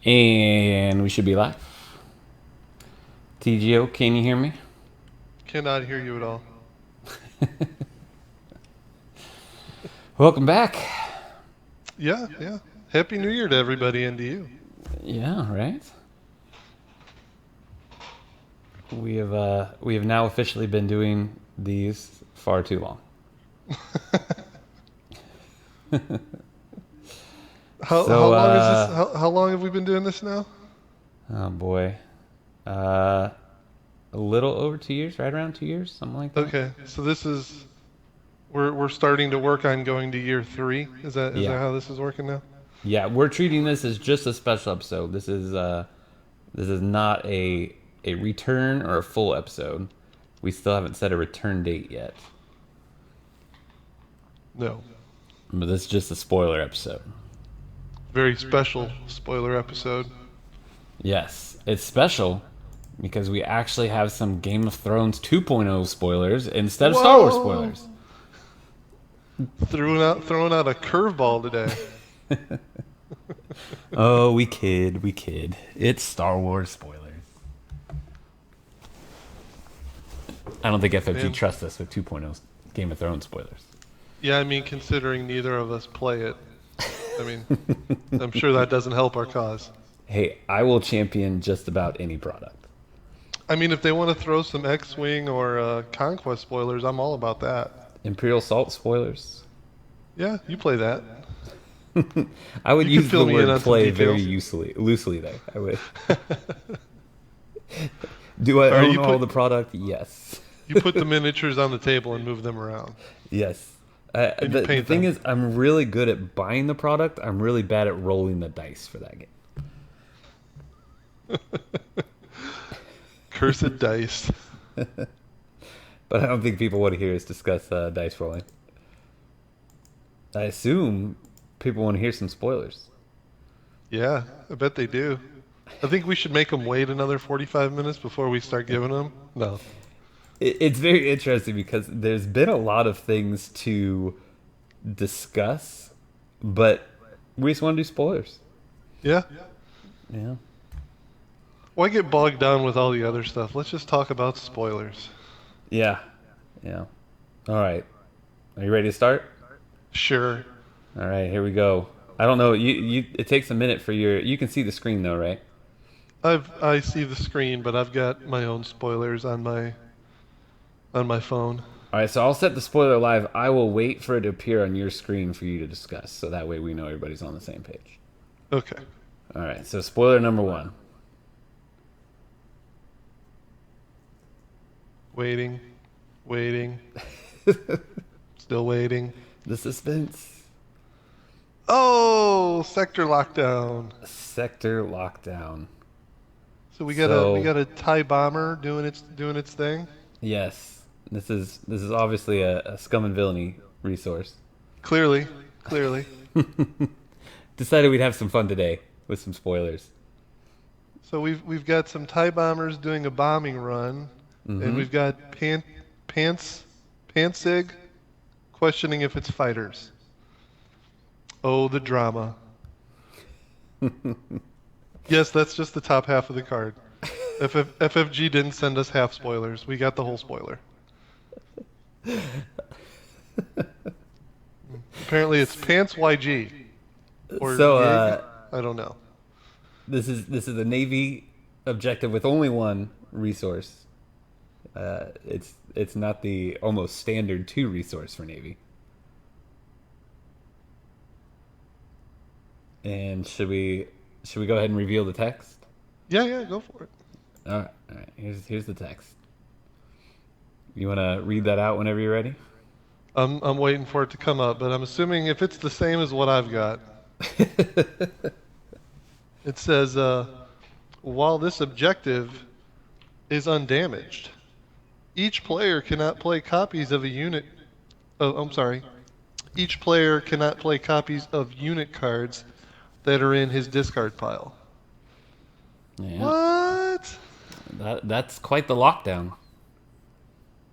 And we should be live. TGO, can you hear me? Cannot hear you at all. Welcome back. Yeah, yeah. Happy New Year to everybody and to you. Yeah, right. We have now officially been doing these far too long. How So, long is this? How long have we been doing this now? oh boy, uh, a little over 2 years, right around 2 years, something like that. Okay, so this is we're starting to work on going to year three. Is that Yeah, how this is working now? yeah. We're treating this as just a special episode. This is not a return or a full episode. We still haven't set a return date yet. No. But this is just a spoiler episode. Very special spoiler episode. Yes, it's special because we actually have some Game of Thrones 2.0 spoilers instead of Star Wars Whoa! spoilers. Throwing out a curveball today. Oh, we kid. It's Star Wars spoilers. I don't think FFG Man. trusts us with 2.0 Game of Thrones spoilers. Yeah, I mean, considering neither of us play it, I mean, I'm sure that doesn't help our cause. Hey, I will champion just about any product. I mean, if they want to throw some X-Wing or Conquest spoilers, I'm all about that. Imperial Salt spoilers. Yeah, you play that. I would You could use the fill me in word on some play very details. loosely there. I would. Do I Or own all the product? Yes. you put the miniatures on the table and move them around, Yes. and you The paint thing them. is, I'm really good at buying the product. I'm really bad at rolling the dice for that game. Cursed dice. But I don't think people want to hear us discuss dice rolling. I assume people want to hear some spoilers. Yeah, I bet they do. I think we should make them wait another 45 minutes before we start giving them. No. It's very interesting because there's been a lot of things to discuss, but we just want to do spoilers. Yeah. Yeah. Why get bogged down with all the other stuff? Let's just talk about spoilers. Yeah. Yeah. All right. Are you ready to start? Sure. All right, here we go. I don't know. It takes a minute for your. You can see the screen though, right? I see the screen, but I've got my own spoilers on my phone. All right, so I'll set the spoiler live. I will wait for it to appear on your screen for you to discuss, so that way we know everybody's on the same page. Okay. All right, so spoiler number one. Waiting. Waiting. Still waiting. The suspense. Oh, sector lockdown. Sector lockdown. So we got a TIE bomber doing its thing. Yes, this is obviously a scum and villainy resource. Clearly, clearly. Decided we'd have some fun today with some spoilers. So we've got some TIE bombers doing a bombing run, and Mm-hmm. we've got Pantsig questioning if it's fighters. Oh, the drama. Yes, that's just the top half of the card. FFG didn't send us half spoilers. We got the whole spoiler. Apparently, it's Pants YG or So Yig. I don't know. this is a Navy objective with only one resource. It's not the almost standard two resource for Navy. And should we go ahead and reveal the text? Yeah, yeah, go for it. All right. Here's the text. You want to read that out whenever you're ready? I'm waiting for it to come up, but I'm assuming if it's the same as what I've got, it says, while this objective is undamaged, each player cannot play copies of a unit. Oh, I'm sorry. Each player cannot play copies of unit cards that are in his discard pile. Yeah, What? that's quite the lockdown.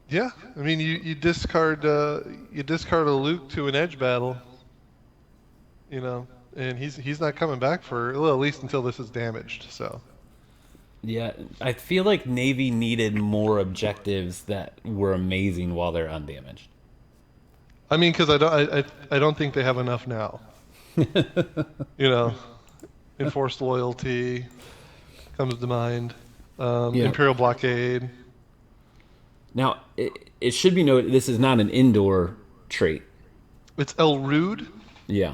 Yeah, I mean you discard a Luke to an edge battle. You know, and he's not coming back for, well, at least until this is damaged. So Yeah, I feel like Navy needed more objectives that were amazing while they're undamaged. I mean, because I don't think they have enough now. You know, enforced loyalty comes to mind. Yeah. Imperial blockade. Now, it should be noted this is not an indoor trait. It's El Rude. Yeah.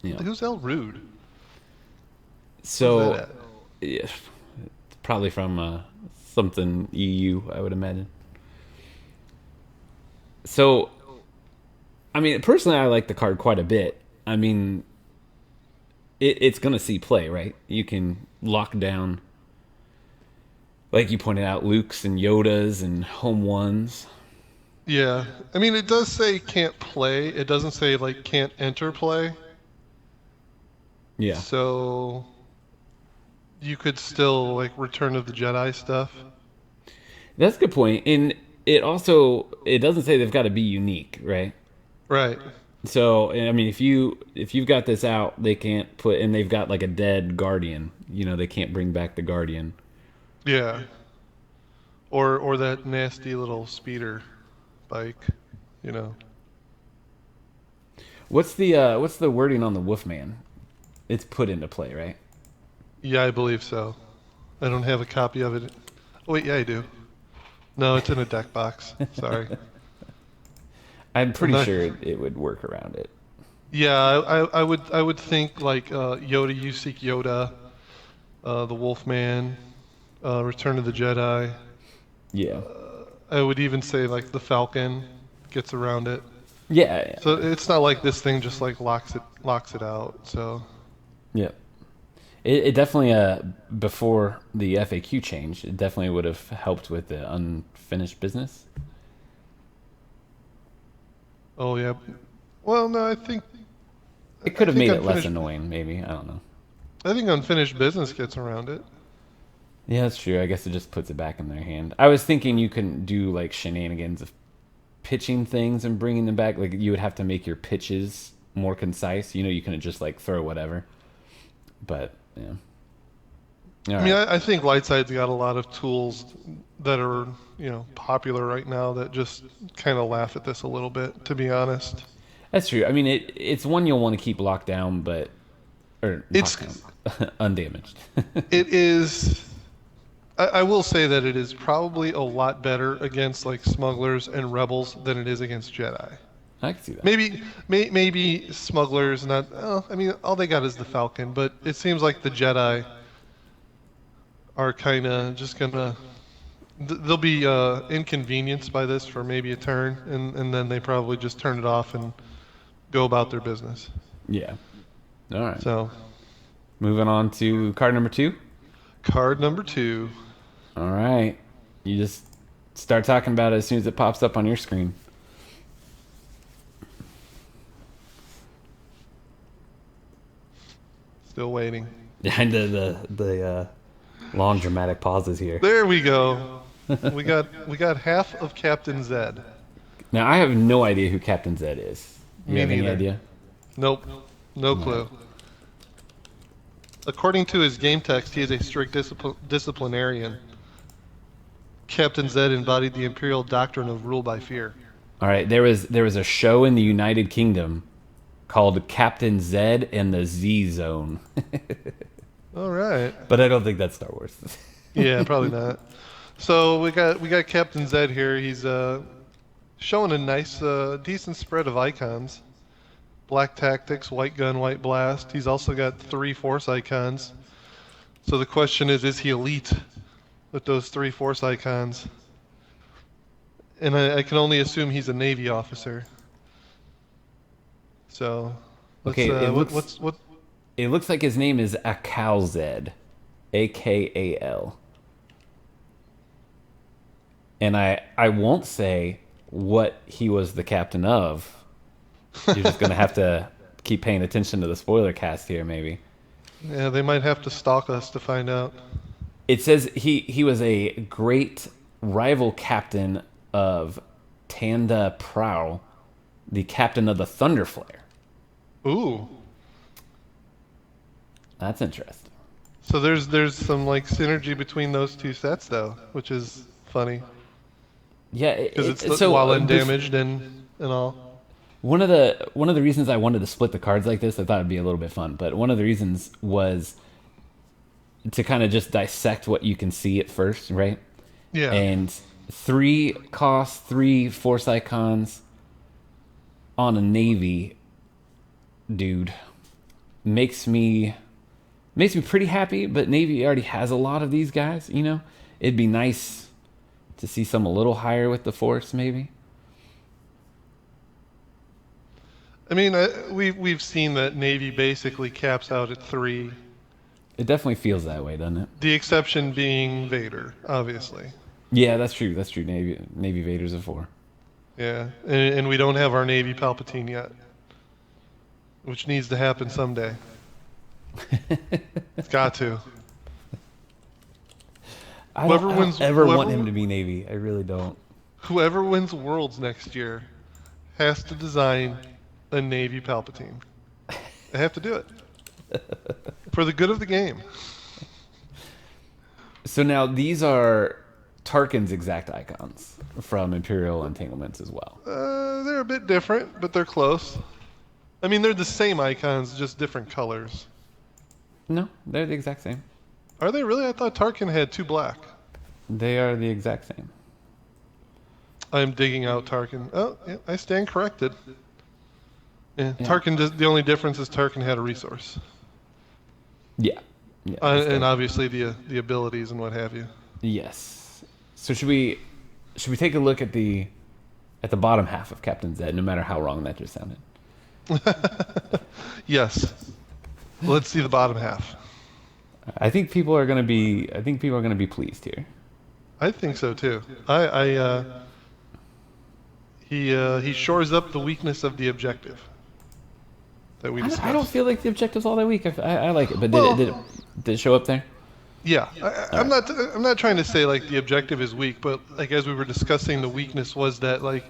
Yeah. Who's El Rude? Where's that So, at? yeah, it's probably from something EU, I would imagine. So, I mean, personally, I like the card quite a bit. I mean, it's going to see play, right? You can lock down, like you pointed out, Luke's and Yoda's and home ones. Yeah, I mean, it does say can't play. It doesn't say like can't enter play. Yeah. So you could still like Return of the Jedi stuff. That's a good point. And it also it doesn't say they've got to be unique, right? Right. So I mean, if you've got this out, they can't put and they've got like a dead guardian. You know, they can't bring back the guardian. Yeah. Or that nasty little speeder bike, you know. What's the wording on the Wolfman? It's put into play, right? Yeah, I believe so. I don't have a copy of it. Oh, wait, yeah, I do. No, it's in a deck box. Sorry. I'm I'm pretty not. sure it would work around it. Yeah, I would think like Yoda, you seek Yoda, the Wolfman, Return of the Jedi. Yeah. I would even say like the Falcon gets around it. Yeah. So it's not like this thing just like locks it out. So Yeah. It definitely before the FAQ change, it definitely would have helped with the unfinished business. oh yeah. Well, no, It could I have think made it less unfinished annoying, maybe. I don't know. I think unfinished business gets around it. Yeah, that's true. I guess it just puts it back in their hand. I was thinking you couldn't do like shenanigans of pitching things and bringing them back. Like you would have to make your pitches more concise. You know, you couldn't just like throw whatever. But yeah. All I mean, right. I think Lightside's got a lot of tools that are, popular right now that just kind of laugh at this a little bit, to be honest. That's true. I mean, it's one you'll want to keep locked down, but or It's locked down, undamaged. it is I will say that it is probably a lot better against like smugglers and rebels than it is against Jedi. I can see that. Maybe smugglers not. Oh, I mean, all they got is the Falcon, but it seems like the Jedi are kind of just gonna. They'll be inconvenienced by this for maybe a turn, and then they probably just turn it off and go about their business. Yeah. All right. So, Moving on to card number 2. card number 2. All right. You just start talking about it as soon as it pops up on your screen. Still waiting. And the long dramatic pauses here. There we go. We got half of Captain Zed. Now I have no idea who Captain Zed is. You Me have any neither. idea? Nope. No clue. According to his game text, he is a strict disciplinarian. Captain Zed embodied the imperial doctrine of rule by fear. All right. There was a show in the United Kingdom called Captain Zed and the Z Zone, All right. but I don't think that's Star Wars. Yeah, probably not. So we got Captain Zed here. He's showing a nice, decent spread of icons. Black Tactics, White Gun, White Blast. He's also got 3 Force icons. So the question is he elite with those 3 Force icons? And I can only assume he's a Navy officer. So, let's, Okay, it looks what? it looks like his name is Akal Zed, Akal, and I won't say what he was the captain of. You're just gonna have to keep paying attention to the spoiler cast here, maybe. Yeah, they might have to stalk us to find out. It says he was a great rival captain of Tanda Prowl, the captain of the Thunderflare. Ooh, That's interesting. So there's some like synergy between those two sets though, which is funny Yeah, because it's so while undamaged and all. one of the reasons I wanted to split the cards like this, I thought it'd be a little bit fun, but one of the reasons was to kind of just dissect what you can see at first, right? Yeah. And three cost, three force icons on a navy dude makes me pretty happy. But navy already has a lot of these guys. It'd be nice to see some a little higher with the force, maybe. I mean, we've seen that Navy basically caps out at 3. It definitely feels that way, doesn't it? The exception being Vader, obviously. Yeah, that's true. That's true. Navy Vader's a 4. Yeah, and we don't have our Navy Palpatine yet, which needs to happen someday. It's got to. I Whoever don't wins, ever whoever, want him to be Navy. I really don't. whoever wins Worlds next year has to design a Navy Palpatine. They have to do it for the good of the game. So now these are Tarkin's exact icons from Imperial Entanglements as well. They're a bit different, but they're close. I mean, they're the same icons, just different colors. No, they're the exact same. Are they really? I thought Tarkin had 2 black. They are the exact same. I'm digging out Tarkin. Oh, yeah, I stand corrected. Yeah, Yeah. Tarkin. The only difference is Tarkin had a resource, Yeah. Yeah. that's and the- obviously the abilities and what have you. yes. So should we take a look at the bottom half of Captain Zed, no matter how wrong that just sounded? Yes. Let's see the bottom half. I think people are gonna be pleased here. I think so too. He shores up the weakness of the objective that we discussed. I don't feel like the objective's all that weak. I like it, but Well- did it show up there? Yeah, I'm not trying to say like the objective is weak, but like as we were discussing, the weakness was that like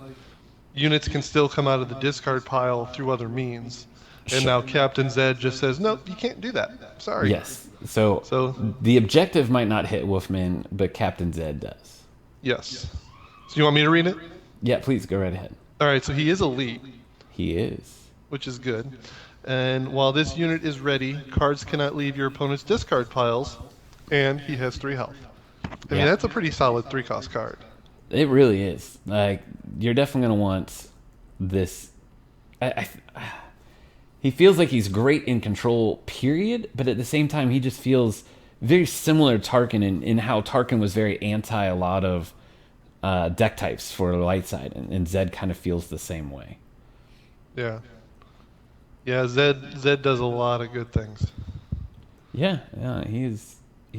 units can still come out of the discard pile through other means, and Sure. now Captain Zed just says, nope, you can't do that. Sorry. Yes. So So the objective might not hit Wolfman, but Captain Zed does. yes. So you want me to read it? Yeah, please go right ahead. All right. So he is elite, He is. which is good. And while this unit is ready, cards cannot leave your opponent's discard piles, and he has 3 health. I mean, Yeah. that's a pretty solid 3-cost card. It really is. Like you're definitely gonna want this. He feels like he's great in control, period. But at the same time, he just feels very similar to Tarkin in how Tarkin was very anti a lot of deck types for the light side, and Zed kind of feels the same way. Yeah. Yeah, Zed does a lot of good things. Yeah, he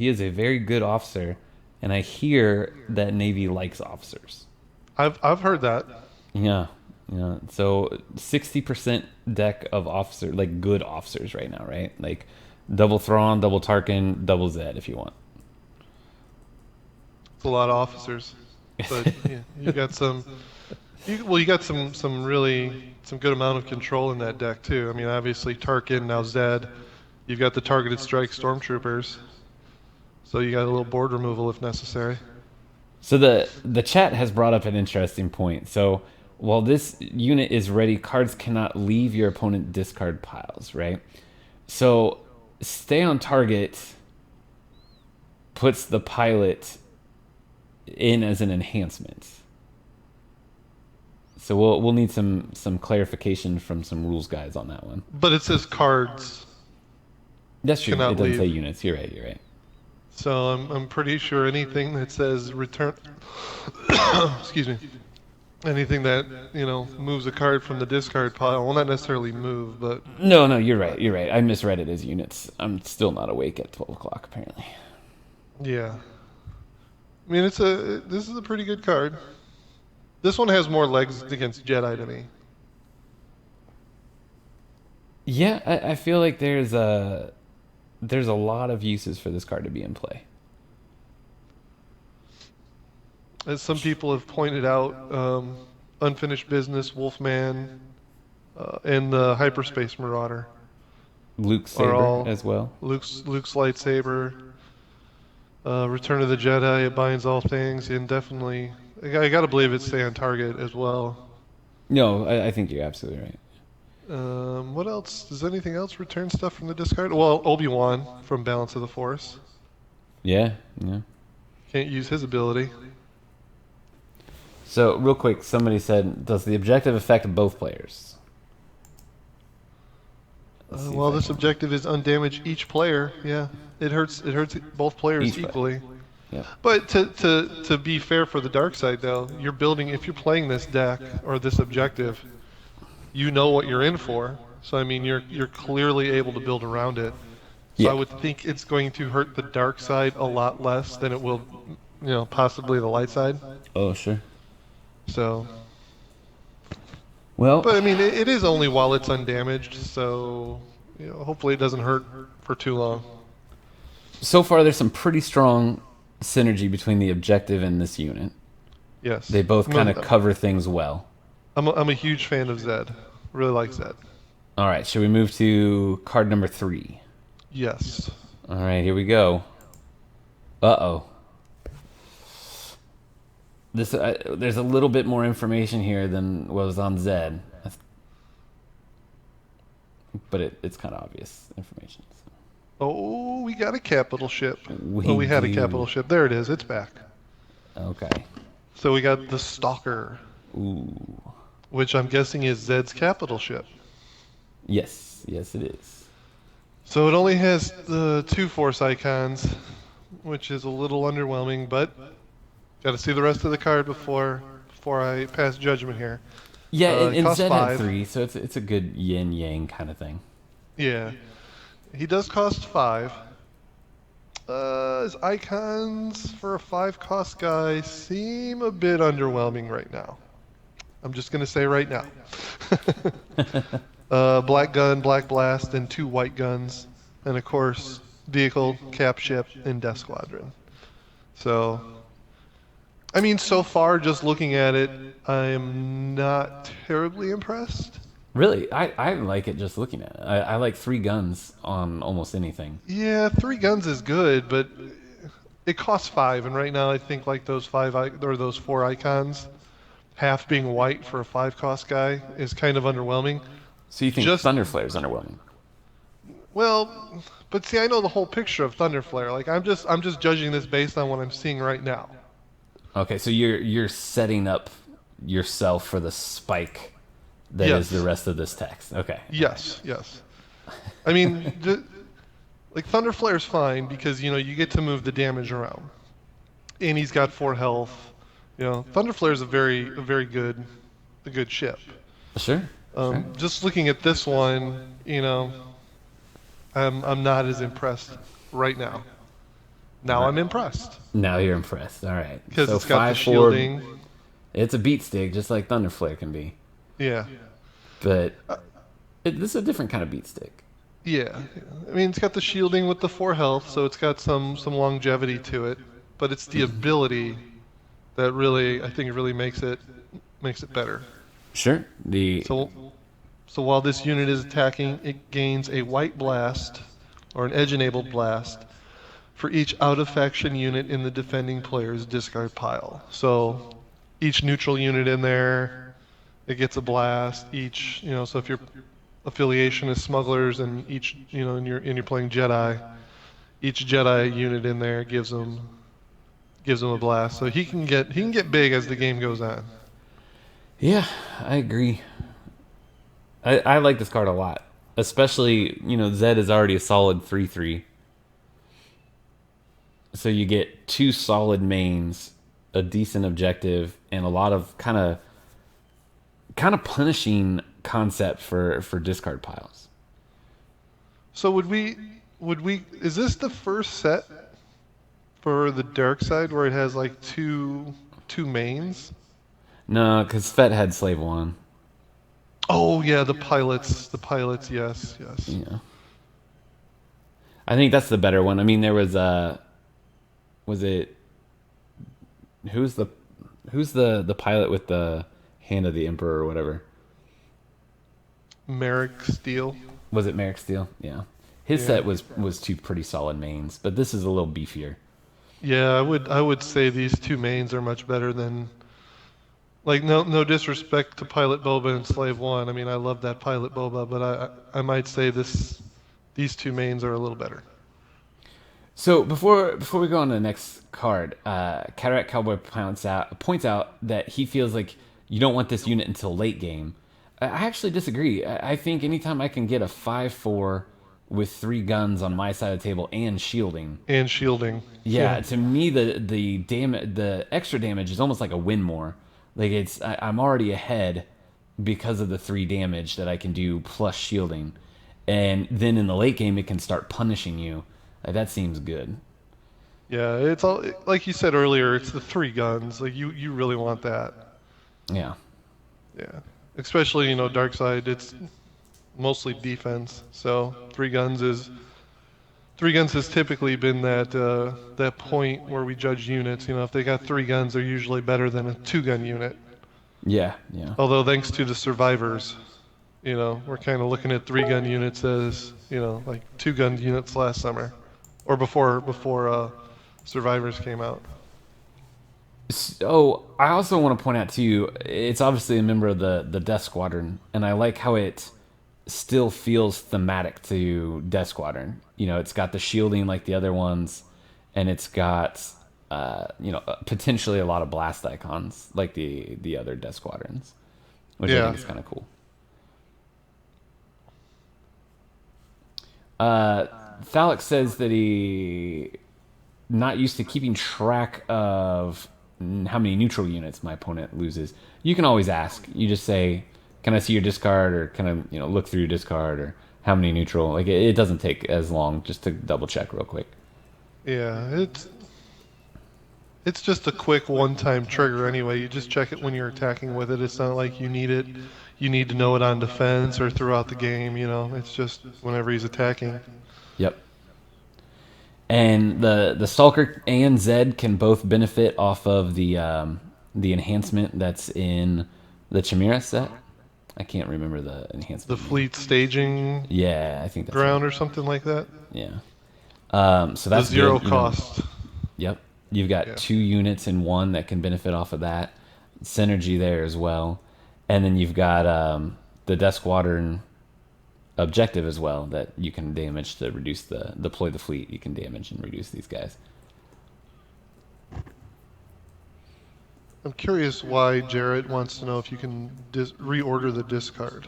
is a very good officer, and I hear that Navy likes officers. I've heard that. Yeah, yeah. So 60% deck of officer, like good officers right now, right? Like double Thrawn, double Tarkin, double Zed if you want. It's a lot of officers, but yeah, you got some. You got some really some good amount of control in that deck too. I mean, obviously Tarkin, now Zed. You've got the targeted strike stormtroopers, so you got a little board removal if necessary. So the chat has brought up an interesting point. So while this unit is ready, cards cannot leave your opponent discard piles, right? So stay on target puts the pilot in as an enhancement. So we'll need some clarification from some rules guys on that one. But it says cards, That's true. Cannot It doesn't leave. say units. You're right. You're right. so I'm pretty sure anything that says return, excuse me, anything that moves a card from the discard pile, well, not necessarily move, but No, you're right. You're right. I misread it as units. I'm still not awake at 12 o'clock apparently. yeah. I mean, this is a pretty good card. This one has more legs against Jedi to me. Yeah, I feel like there's a lot of uses for this card to be in play. As some people have pointed out, Unfinished Business, Wolfman, and the Hyperspace Marauder. Luke's are saber all as well. Luke's lightsaber, Return of the Jedi, it binds all things, and definitely I gotta believe it's stay on target as well. No, I think you're absolutely right. What else? Does anything else return stuff from the discard? Well, Obi-Wan from Balance of the Force. Yeah, yeah. Can't use his ability. So real quick, somebody said, does the objective affect both players? Let's see Well, if I this can- objective is undamage each player. Yeah, it hurts. It hurts both players Each player. equally. Yep. But to be fair for the dark side, though, you're building. If you're playing this deck or this objective, you know what you're in for. So I mean, you're clearly able to build around it. So Yeah. I would think it's going to hurt the dark side a lot less than it will, possibly the light side. Oh, sure. So, Well, but I mean, it is only while it's undamaged. So, hopefully it doesn't hurt for too long. so far there's some pretty strong synergy between the objective and this unit. Yes. They both kind of cover things well. I'm a huge fan of Zed. Really like Zed. All right, should we move to card number 3? Yes. All right, here we go. Uh-oh. This there's a little bit more information here than what was on Zed. But it's kind of obvious information. So. Oh, we got a capital ship. We had a do. capital ship. There it is. It's back. Okay. So we got the Stalker, Ooh. which I'm guessing is Zed's capital ship. Yes, yes it is. So it only has the 2 Force icons, which is a little underwhelming, but got to see the rest of the card before I pass judgment here. Yeah, it and costs Zed had 5. 3, so it's a good yin yang kind of thing. Yeah. He does cost 5. His icons for a 5 cost guy seem a bit underwhelming right now. I'm just going to say right now. Black gun, black blast, and 2 white guns. And of course, vehicle, cap ship, and death squadron. So, I mean, so far, just looking at it, I'm not terribly impressed. Really, I like it just looking at it. I like 3 guns on almost anything. Yeah, 3 guns is good, but it costs 5, and right now I think like those 4 icons, half being white for a 5 cost guy is kind of underwhelming. So you think Just- Thunder Flare is underwhelming? Well, but see, I know the whole picture of Thunderflare. Like I'm just judging this based on what I'm seeing right now. Okay, so you're setting up yourself for the spike that is Yes. the rest of this text. Okay. Yes, yes. I mean, like Thunderflare's fine because you get to move the damage around, and he's got 4 health. Thunderflare's a very good ship. Sure. Sure. Just looking at this one, I'm not as impressed right now. Now I'm impressed Now you're impressed. All right. because So it's got the 5-4, shielding. It's a beat stick, just like Thunder Flare can be. Yeah, But this is a different kind of beat stick. yeah. I mean, it's got the shielding with the 4 health, so it's got some longevity to it. But it's the ability that I think it really makes it better. Sure. So while this unit is attacking, it gains a white blast, or an edge-enabled blast, for each out-of-faction unit in the defending player's discard pile. So each neutral unit in there, it gets a blast. So if your affiliation is smugglers, and each, and you're playing Jedi, each Jedi unit in there gives them a blast. So he can get big as the game goes on. Yeah, I agree. I like this card a lot. Especially, Zed is already a solid 3/3. So you get 2 solid mains, a decent objective, and a lot of kind of punishing concept for discard piles. So would we is this the first set for the dark side where it has like two mains? No, because Fett had Slave 1. Oh yeah, the pilots, yes. Yeah. I think that's the better one. I mean, there was who's the pilot with the hand of the Emperor or whatever? Merrick Steele. Was it Merrick Steel? Yeah. His Yeah. set was two pretty solid mains, but this is a little beefier. Yeah, I would say these two mains are much better than like no disrespect to Pilot Boba and Slave One. I mean I love that Pilot Boba, but I might say these two mains are a little better. So before we go on to the next card, Cataract Cowboy points out that he feels like you don't want this unit until late game. I actually disagree. I think anytime I can get a 5/4 with 3 guns on my side of the table and shielding, And shielding. yeah, to me the extra damage is almost like a win more. Like I'm already ahead because of the 3 damage that I can do plus shielding, and then in the late game it can start punishing you. Like, that seems good. Yeah, it's all like you said earlier, it's the 3 guns. Like you really want that. Yeah. Yeah. Especially, Dark Side, it's mostly defense. So 3 guns has typically been that point where we judge units. If they got 3 guns, they're usually better than a 2-gun unit. Yeah. Yeah. Although thanks to the survivors, we're kind of looking at 3-gun units as, like 2-gun units last summer or before survivors came out. So I also want to point out to you, it's obviously a member of the Death Squadron, and I like how it still feels thematic to Death Squadron. It's got the shielding like the other ones, and it's got potentially a lot of blast icons like the other Death Squadrons, which I Yeah. think is kind of cool. Thalix says that he not used to keeping track of how many neutral units my opponent loses. You can always ask. You just say, "Can I see your discard?" or "Can I, look through your discard?" or "How many neutral?" Like it doesn't take as long just to double check real quick. Yeah, it's just a quick one-time trigger anyway. You just check it when you're attacking with it. It's not like you need it. You need to know it on defense or throughout the game. It's just whenever he's attacking. Yep. And the Stalker and Zed can both benefit off of the enhancement that's in the Chimera set. I can't remember the enhancement. The fleet staging Yeah, I think that's ground right. or something like that. Yeah. So The that's zero good, cost. Yep. You've got Yeah. 2 units in one that can benefit off of that. Synergy there as well. And then you've got the Death Squadron objective as well that you can damage to reduce deploy the fleet. You can damage and reduce these guys. I'm curious why Jarrett wants to know if you can reorder the discard.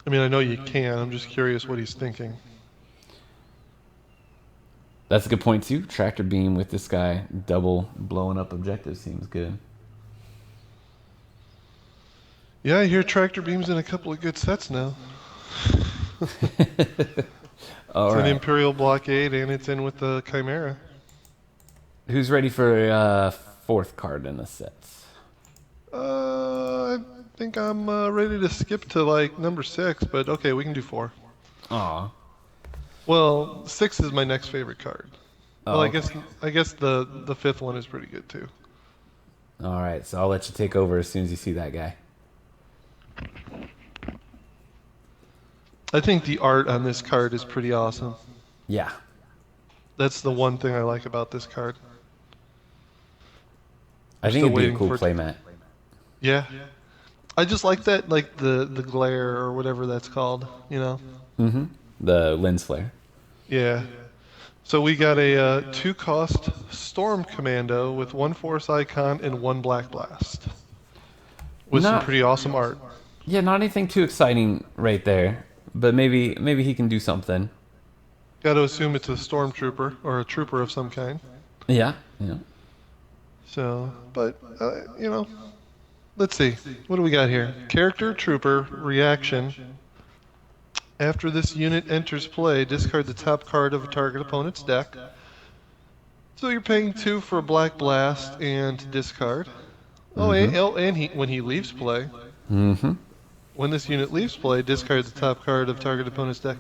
I mean, I know you can. I'm just curious what he's thinking. That's a good point too. Tractor beam with this guy double blowing up objective seems good. Yeah, I hear tractor beams in a couple of good sets now. All It's an right. Imperial blockade, and it's in with the Chimera. Who's ready for fourth card in the sets? I think I'm ready to skip to like number 6, but okay, we can do 4. Aw. Well, 6 is my next favorite card. Oh, Well, okay. I guess the 5th one is pretty good too. All right, so I'll let you take over as soon as you see that guy. I think the art on this card is pretty awesome. Yeah. That's the one thing I like about this card. I think still it'd be a waiting cool for it. playmat. Yeah. I just like that, like the glare or whatever that's called, Mm-hmm. The lens flare. Yeah. So we got a 2-cost Storm Commando with 1 Force Icon and 1 Black Blast. With some Not- pretty awesome art. Yeah, not anything too exciting right there, but maybe he can do something. Got to assume it's a Stormtrooper or a trooper of some kind. Yeah. Yeah. So, but, let's see. What do we got here? Character, trooper, reaction. After this unit enters play, discard the top card of a target opponent's deck. So you're paying 2 for a Black Blast and discard. Oh, when he leaves play, Mm-hmm. when this unit leaves play, discard the top card of target opponent's deck.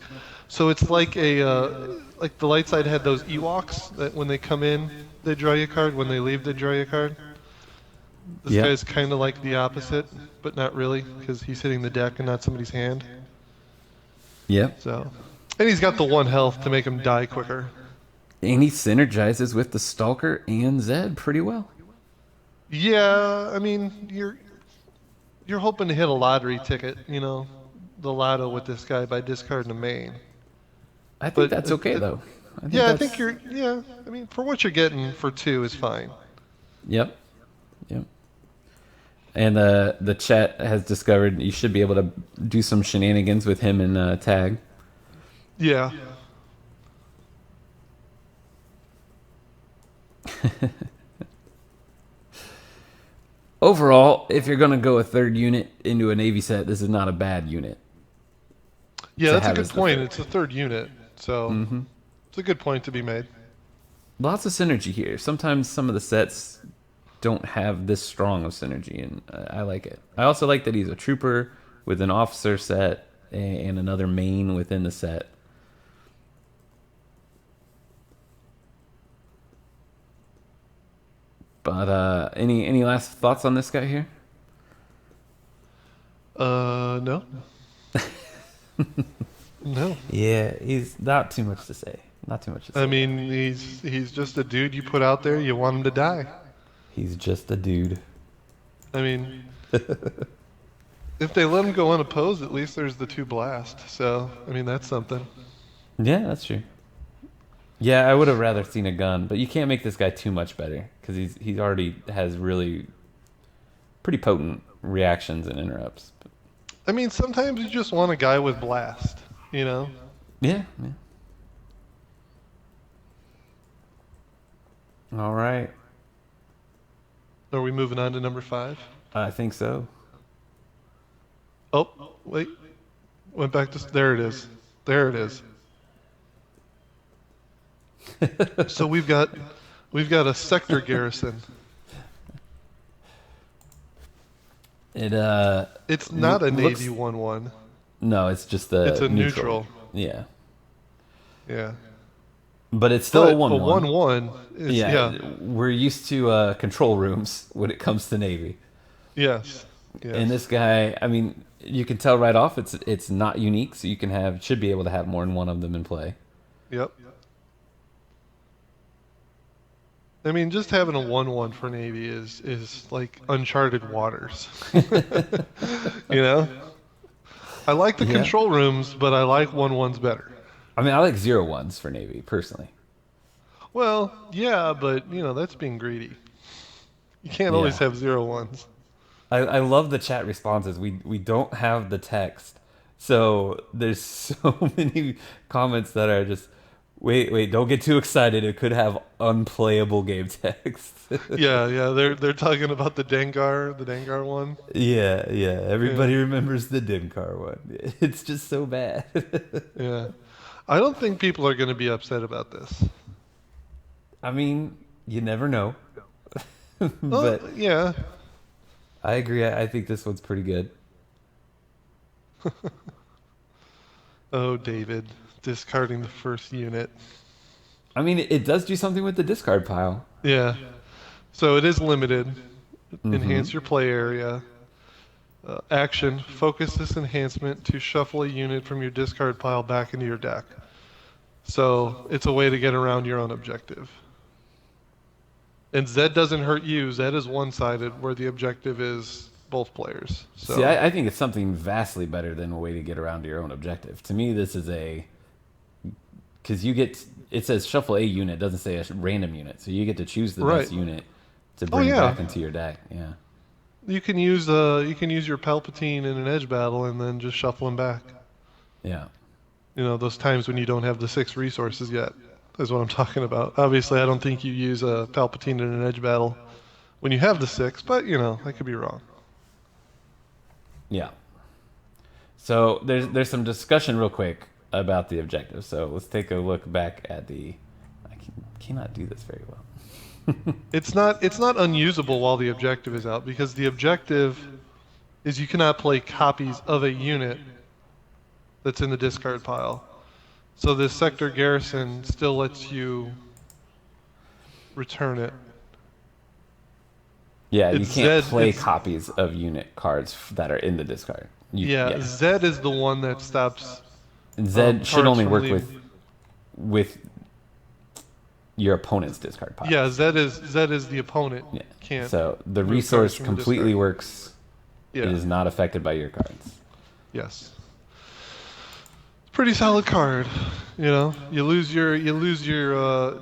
So it's like like the light side had those Ewoks that when they come in, they draw you a card. When they leave, they draw you a card. This Yeah. guy's kind of like the opposite, but not really, because he's hitting the deck and not somebody's hand. Yep. So, and he's got the one health to make him die quicker. And he synergizes with the Stalker and Zed pretty well. Yeah, I mean, you're hoping to hit a lottery ticket, the lotto with this guy by discarding a main. I think But that's okay though. I think yeah, I that's think yeah. I mean, for what you're getting for two is fine. yep. Yep. And the chat has discovered you should be able to do some shenanigans with him and tag. Yeah. Overall, if you're going to go a third unit into a Navy set, this is not a bad unit. Yeah, to that's a have good as the point. third. It's a third unit, so it's a good point to be made. Lots of synergy here. Sometimes some of the sets don't have this strong of synergy, and I like it. I also like that he's a trooper with an officer set and another main within the set. But any last thoughts on this guy here? No. No. Yeah, he's not too much to say. Not too much to say. I mean, he's just a dude you put out there. You want him to die. He's just a dude. I mean, if they let him go unopposed, at least there's the two blast. So, I mean, that's something. Yeah, that's true. Yeah, I would have rather seen a gun, but you can't make this guy too much better because he's already has really pretty potent reactions and interrupts. I mean, sometimes you just want a guy with blast, Yeah, yeah. All right, Are we moving on to number 5? I think so. Oh, wait. Went back to there it is. There it is. So we've got a sector garrison. It It's not a looks- Navy 1-1. no, it's just the It's a neutral. Yeah, Yeah. but it's still But a 1-1. 1-1 is Yeah, we're used to control rooms when it comes to Navy. Yes. Yes. And this guy, I mean, you can tell right off it's not unique, so you should be able to have more than one of them in play. Yep. I mean, just having a 1-1 for Navy is like uncharted waters. I like the Yeah. control rooms, but I like 1-1s better. I mean, I like 0-1s for Navy personally. Well, yeah, but that's being greedy. You can't always Yeah. have 0-1s. I love the chat responses. We don't have the text, so there's so many comments that are just wait, don't get too excited. It could have unplayable game text. Yeah, they're talking about the Dengar one. Yeah. Everybody remembers the Dimkar one. It's just so bad. Yeah. I don't think people are going to be upset about this. I mean, you never know. Well, But yeah. I agree. I think this one's pretty good. Oh, David, discarding the first unit. I mean, it does do something with the discard pile. Yeah. So it is limited. Enhance your play area. Action. Focus this enhancement to shuffle a unit from your discard pile back into your deck. So it's a way to get around your own objective. And Zed doesn't hurt you. Zed is one-sided, where the objective is both players. So See, I think it's something vastly better than a way to get around your own objective. To me, this is because it says shuffle a unit, it doesn't say a random unit, so you get to choose the best Right. unit to bring yeah. back into your deck. Yeah, you can use your Palpatine in an edge battle and then just shuffle him back. yeah, Those times when you don't have the 6 resources yet is what I'm talking about. Obviously, I don't think you use a Palpatine in an edge battle when you have the 6, but I could be wrong. yeah. So there's some discussion real quick about the objective. So let's take a look back at cannot do this very well. It's not unusable while the objective is out, because the objective is you cannot play copies of a unit that's in the discard pile. So this sector garrison still lets you return it. Yeah, you It's can't Zed. play copies of unit cards that are in the discard. Yeah, Yeah. Zed is the one that stops Zed should cards only from work leaving. with your opponent's discard Yeah, piles. Zed is the opponent. Yeah. Can't So the move cards resource from the discard. completely works. It Yeah. is not affected by your cards. Yes. Pretty solid card. You lose your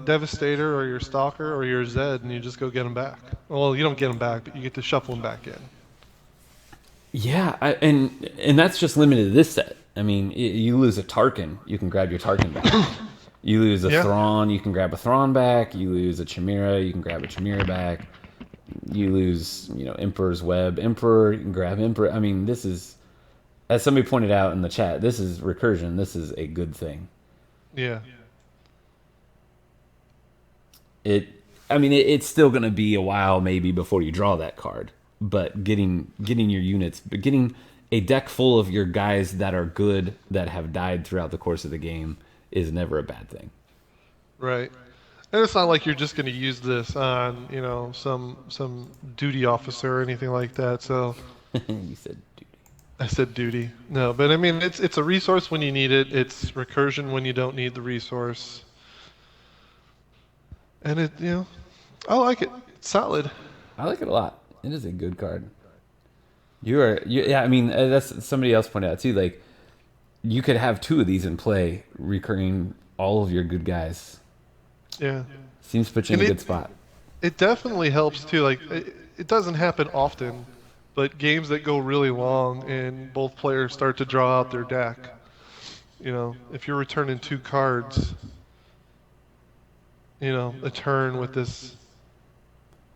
Devastator or your Stalker or your Zed, and you just go get them back. Well, you don't get them back, but you get to shuffle them back in. Yeah, and that's just limited to this set. I mean, you lose a Tarkin, you can grab your Tarkin back. You lose a Yeah. Thrawn, you can grab a Thrawn back. You lose a Chimera, you can grab a Chimera back. You lose, Emperor's Web, Emperor, you can grab Emperor. I mean, this is, as somebody pointed out in the chat, this is recursion. This is a good thing. Yeah. It's still going to be a while maybe before you draw that card. But getting your units, getting a deck full of your guys that are good that have died throughout the course of the game is never a bad thing. Right. And it's not like you're just going to use this on, some duty officer or anything like that. So You said, dude. I said duty. No, but I mean it's a resource when you need it. It's recursion when you don't need the resource. And I like it. It's solid. I like it a lot. It is a good card. Yeah. I mean, that's somebody else pointed out too. Like, you could have two of these in play, recurring all of your good guys. Yeah. Seems to put you in And a good spot. It definitely helps too. Like it doesn't happen often, but games that go really long and both players start to draw out their deck. If you're returning two cards, a turn with this,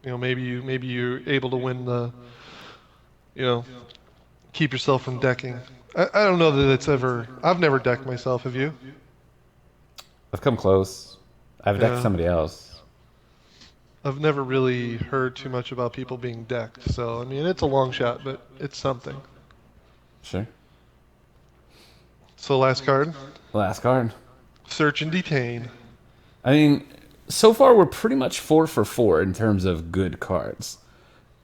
maybe you're able to win the, keep yourself from decking. I don't know that I've never decked myself. Have you? I've come close. I've decked Yeah. somebody else. I've never really heard too much about people being decked. So, I mean, it's a long shot, but it's something. Sure. So, last card, Last card. Search and Detain. I mean, so far we're pretty much 4 for 4 in terms of good cards.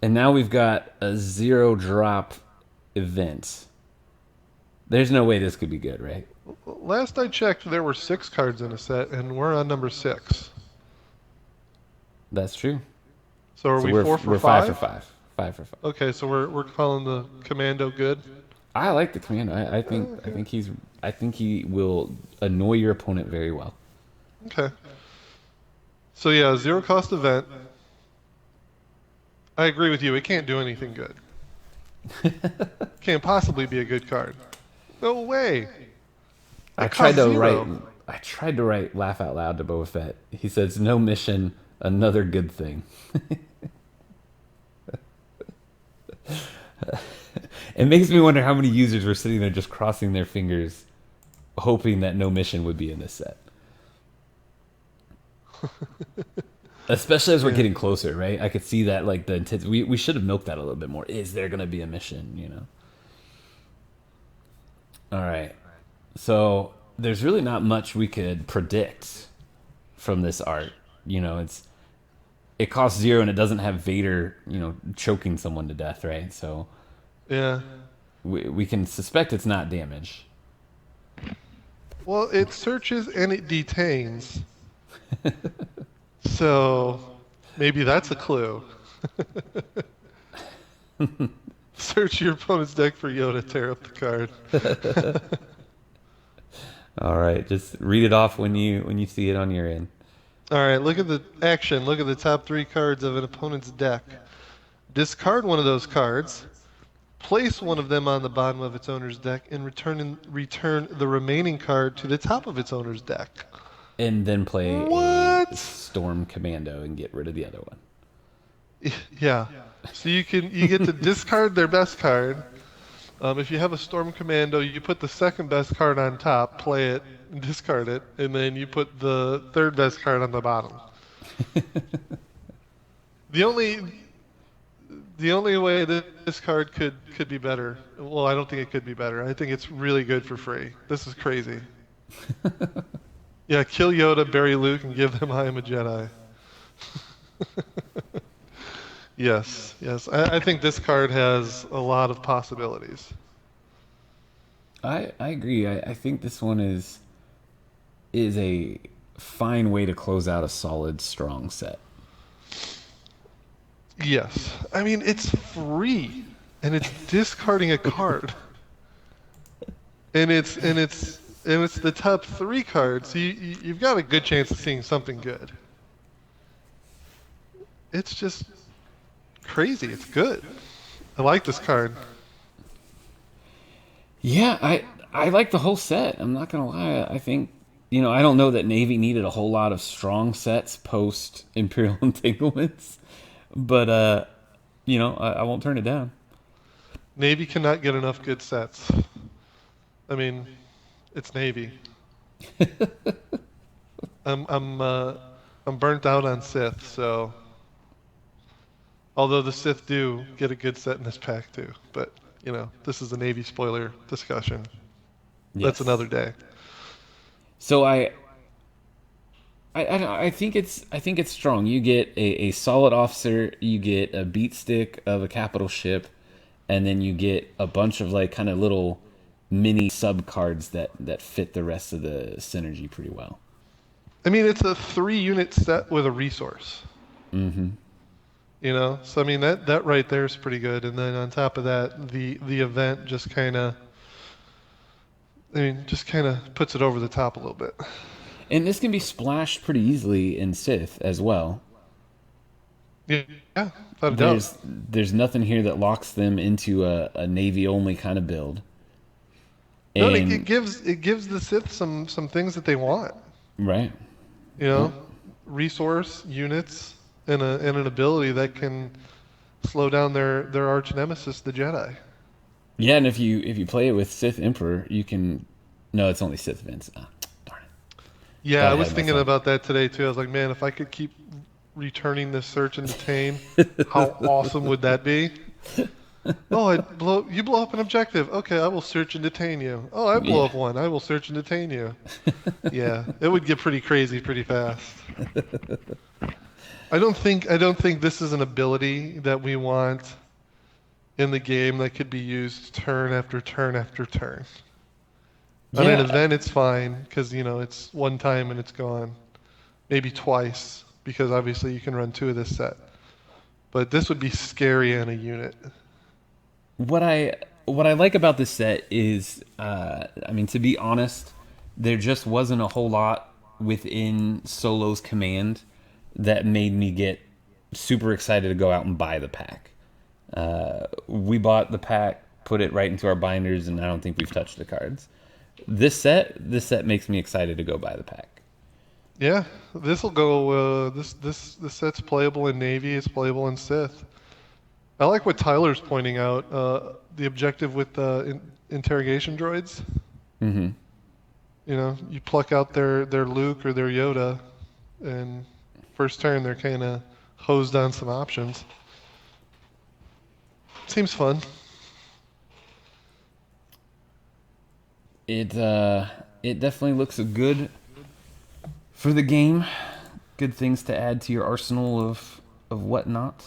And now we've got a 0 drop event. There's no way this could be good, right? Last I checked, there were 6 cards in a set, and we're on number 6. That's true. So, are So we we're 4 for we're 5? 5 for 5. 5 for 5. Okay, so we're calling the Commando good. I like the commando. I think he will annoy your opponent very well. Okay. So yeah, 0 cost event. I agree with you. It can't do anything good. Can't possibly be a good card. No way. I It tried costs to 0. write I tried to write laugh out loud to Boba Fett. He says no mission, another good thing. It makes me wonder how many users were sitting there just crossing their fingers, hoping that no mission would be in this set. Especially as we're getting closer, right? I could see that, like, the intent. We should have milked that a little bit more. Is there going to be a mission? All right. So there's really not much we could predict from this art. It costs 0 and it doesn't have Vader, choking someone to death, right? So Yeah. we can suspect it's not damage. Well, it searches and it detains. So maybe that's a clue. Search your opponent's deck for Yoda, tear up the card. All right, just read it off when you see it on your end. All right, look at the action. Look at the top 3 cards of an opponent's deck. Discard one of those cards. Place one of them on the bottom of its owner's deck and return the remaining card to the top of its owner's deck. And then play a What? Storm Commando and get rid of the other one. Yeah. So you get to discard their best card. If you have a Storm Commando, you put the second best card on top, play it, discard it, and then you put the third best card on the bottom. The only way that this card could be better. Well, I don't think it could be better. I think it's really good for free. This is crazy. Yeah, kill Yoda, bury Luke, and give them I am a Jedi. Yes, yes. I think this card has a lot of possibilities. I agree. I think this one is a fine way to close out a solid, strong set. Yes. I mean, it's free and it's discarding a card. And it's the top three cards. So you've got a good chance of seeing something good. It's just crazy. It's good. I like this card. Yeah, I like the whole set. I'm not gonna lie. I think I don't know that Navy needed a whole lot of strong sets post Imperial Entanglements, but I won't turn it down. Navy cannot get enough good sets. I mean, it's Navy. I'm I'm uh, I'm burnt out on Sith, so although the Sith do get a good set in this pack too, but this is a Navy spoiler discussion. That's Yes. another day. So I think it's strong. You get a solid officer, you get a beat stick of a capital ship, and then you get a bunch of like kind of little mini sub cards that fit the rest of the synergy pretty well. I mean, it's a 3 unit set with a resource. So I mean that right there is pretty good. And then on top of that, the event just kind of puts it over the top a little bit. And this can be splashed pretty easily in Sith as well. Yeah, without a doubt. There's nothing here that locks them into a Navy only kind of build. No, it And gives the Sith some things that they want. right. You know, resource units and an ability that can slow down their arch nemesis, the Jedi. Yeah, and if you play it with Sith Emperor, you can. No, it's only Sith Vince. Ah, darn it! Yeah, Got I ahead was of thinking myself. about that today too. I was like, man, if I could keep returning this search and detain, how awesome would that be? Oh, you blow up an objective. Okay, I will search and detain you. Oh, I blow Yeah, up one. I will search and detain you. Yeah, it would get pretty crazy pretty fast. I don't think this is an ability that we want in the game that could be used turn after turn after turn. On an yeah, event, it's fine because it's one time and it's gone. Maybe twice because obviously you can run two of this set. But this would be scary in a unit. what I like about this set is, I mean, to be honest, there just wasn't a whole lot within Solo's command that made me get super excited to go out and buy the pack. We bought the pack, put it right into our binders, and I don't think we've touched the cards. This set makes me excited to go buy the pack. Yeah, this will go. This set's playable in Navy. It's playable in Sith. I like what Tyler's pointing out. The objective with interrogation droids. You pluck out their Luke or their Yoda, and first turn they're kind of hosed on some options. Seems fun. It definitely looks good for the game. Good things to add to your arsenal of whatnot.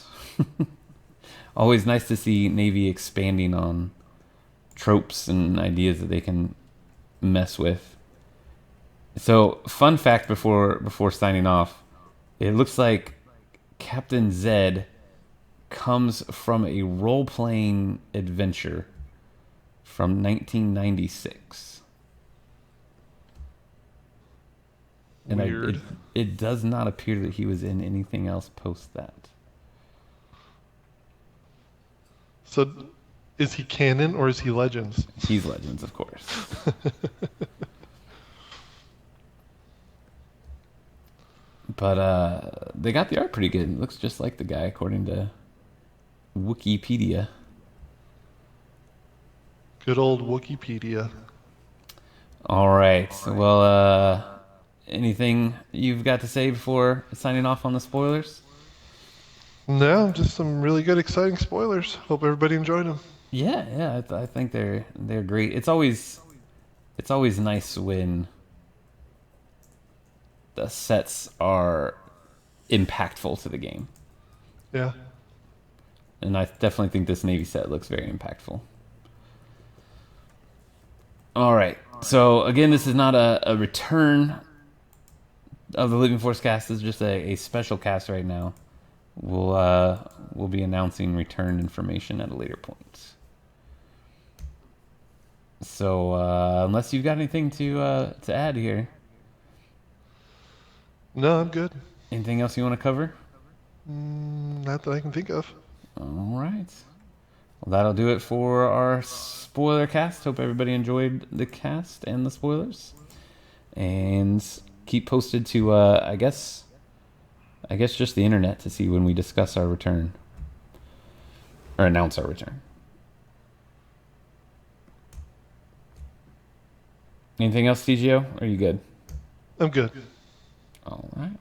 Always nice to see Navy expanding on tropes and ideas that they can mess with. So, fun fact before signing off, it looks like Captain Zed comes from a role playing adventure from 1996. And Weird. it does not appear that he was in anything else post that. So, is he canon or is he Legends? He's Legends, of course. But they got the art pretty good. It looks just like the guy, according to Wikipedia. Good old Wikipedia. All right. Well, anything you've got to say before signing off on the spoilers? No, just some really good, exciting spoilers. Hope everybody enjoyed them. Yeah, yeah. I think they're great. It's always nice when the sets are impactful to the game. Yeah. And I definitely think this Navy set looks very impactful. All right. So again, this is not a return of the Living Force cast. This is just a special cast right now. We'll be announcing return information at a later point. So unless you've got anything to add here, No, I'm good. anything else you want to cover? Not that I can think of. All right. Well, that'll do it for our spoiler cast. Hope everybody enjoyed the cast and the spoilers. And keep posted to I guess just the internet to see when we discuss our return or announce our return. Anything else, TGO? Are you good? I'm good. All right.